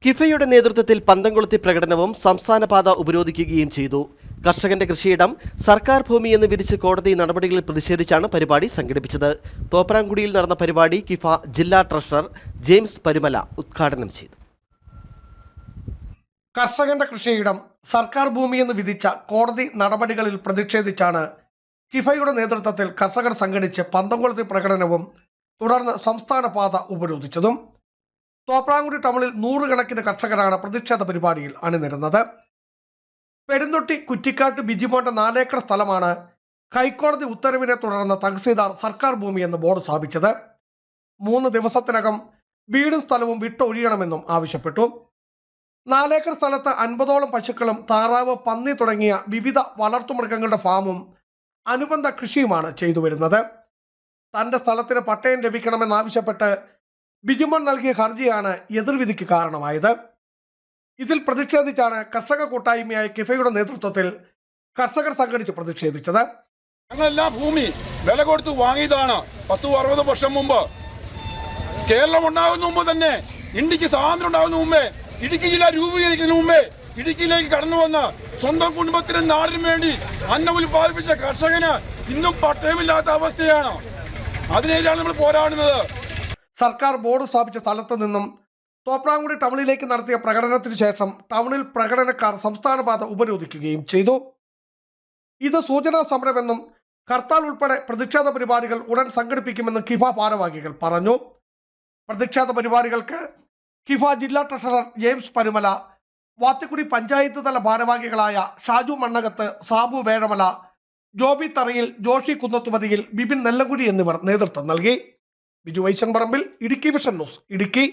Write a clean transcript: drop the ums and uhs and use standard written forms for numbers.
കിഫയുടെ നേതൃത്വത്തിൽ പന്തംകൊളുത്തി പ്രകടനവും സംസ്ഥാനപാത ഉപരോധിക്കുകയും ചെയ്തു. കർഷകന്റെ കൃഷിയിടം സർക്കാർ ഭൂമിയെന്ന് വിധിച്ച് കോടതി നടപടികളിൽ പ്രതിഷേധിച്ചാണ് പരിപാടി സംഘടിപ്പിച്ചത്. തോപ്രാംകുടിയിൽ നടന്ന പരിപാടി കിഫ ജില്ലാ ട്രഷറർ ജെയിംസ് പരുമല ഉദ്ഘാടനം ചെയ്തു. കർഷകന്റെ കൃഷിയിടം സർക്കാർ ഭൂമിയെന്ന് വിധിച്ച കോടതി നടപടികളിൽ പ്രതിഷേധിച്ചാണ് കിഫയുടെ നേതൃത്വത്തിൽ കർഷകർ സംഘടിച്ച് പന്തംകൊളുത്തി പ്രകടനവും തുടർന്ന് സംസ്ഥാന പാത ഉപരോധിച്ചതും. തോപ്രാംകുടി ടൗണിൽ നൂറുകണക്കിന് കർഷകരാണ് പ്രതിഷേധ പരിപാടിയിൽ അണിനിരുന്നത്. പെരുന്തൊട്ടി കുറ്റിക്കാട്ട് ബിജിമോന്റെ 4 ഏക്കർ സ്ഥലമാണ് ഹൈക്കോടതി ഉത്തരവിനെ തുടർന്ന് തഹസീൽദാർ സർക്കാർ ഭൂമിയെന്ന് ബോർഡ് സ്ഥാപിച്ചത്. 3 ദിവസത്തിനകം വീടും സ്ഥലവും വിട്ടൊഴിയണമെന്നും ആവശ്യപ്പെട്ടു. 4 ഏക്കർ സ്ഥലത്ത് 50ഓളം പശുക്കളും താറാവ്, പന്നി തുടങ്ങിയ വിവിധ വളർത്തുമൃഗങ്ങളുടെ ഫാമും അനുബന്ധ കൃഷിയുമാണ് ചെയ്തു വരുന്നത്. തന്റെ സ്ഥലത്തിന് പട്ടയം ലഭിക്കണമെന്നാവശ്യപ്പെട്ട് ബിജിമോൻ നൽകിയ ഹർജിയാണ് എതിർവിധിക്ക് കാരണമായത്. ഇതിൽ പ്രതിഷേധിച്ചാണ് കർഷക കൂട്ടായ്മയായ കിഫയുടെ നേതൃത്വത്തിൽ കർഷകർ സംഘടിച്ച് പ്രതിഷേധിച്ചത്. ഞങ്ങളെല്ലാം ഭൂമി വില കൊടുത്ത് വാങ്ങിയതാണ്. 10-60 വർഷം മുമ്പ്, കേരളം ഉണ്ടാകുന്ന മുമ്പ് തന്നെ, ഇന്ത്യക്ക് സ്വാതന്ത്ര്യം ഉണ്ടാകുന്ന മുമ്പേ, ഇടുക്കി ജില്ല രൂപീകരിക്കുന്നതിന് മുമ്പേ ഇടുക്കിയിലേക്ക് കടന്നു വന്ന് സ്വന്തം കുടുംബത്തിനും നാടിനും വേണ്ടി അന്നം ഉൽപ്പാദിപ്പിച്ച കർഷകന് ഇന്നും പട്ടയമില്ലാത്ത അവസ്ഥയാണ്. അതിനെതിരാണ് നമ്മൾ പോരാടുന്നത്. സർക്കാർ ബോർഡ് സ്ഥാപിച്ച സ്ഥലത്ത് നിന്നും തോപ്രാംകുടി ടൗണിലേക്ക് നടത്തിയ പ്രകടനത്തിന് ശേഷം ടൗണിൽ പ്രകടനക്കാർ സംസ്ഥാന പാത ഉപരോധിക്കുകയും ചെയ്തു. ഇത് സൂചനാ സമരമെന്നും ഹർത്താൽ ഉൾപ്പെടെ പ്രതിഷേധ പരിപാടികൾ ഉടൻ സംഘടിപ്പിക്കുമെന്നും കിഫ ഭാരവാഹികൾ പറഞ്ഞു. പ്രതിഷേധ പരിപാടികൾക്ക് കിഫ ജില്ലാ ട്രഷറർ ജെയിംസ് പരുമല, വാത്തിക്കുടി പഞ്ചായത്ത് തല ഭാരവാഹികളായ ഷാജു മണ്ണകത്ത്, സാബു വേഴമല, ജോബി തറയിൽ, ജോഷി കുന്നത്തുമതിയിൽ, ബിപിൻ നെല്ലങ്കുഴി എന്നിവർ നേതൃത്വം നൽകി. ബിജു വൈശൻ പറമ്പിൽ, ഇടുക്കി വിഷൻ ന്യൂസ്, ഇടുക്കി.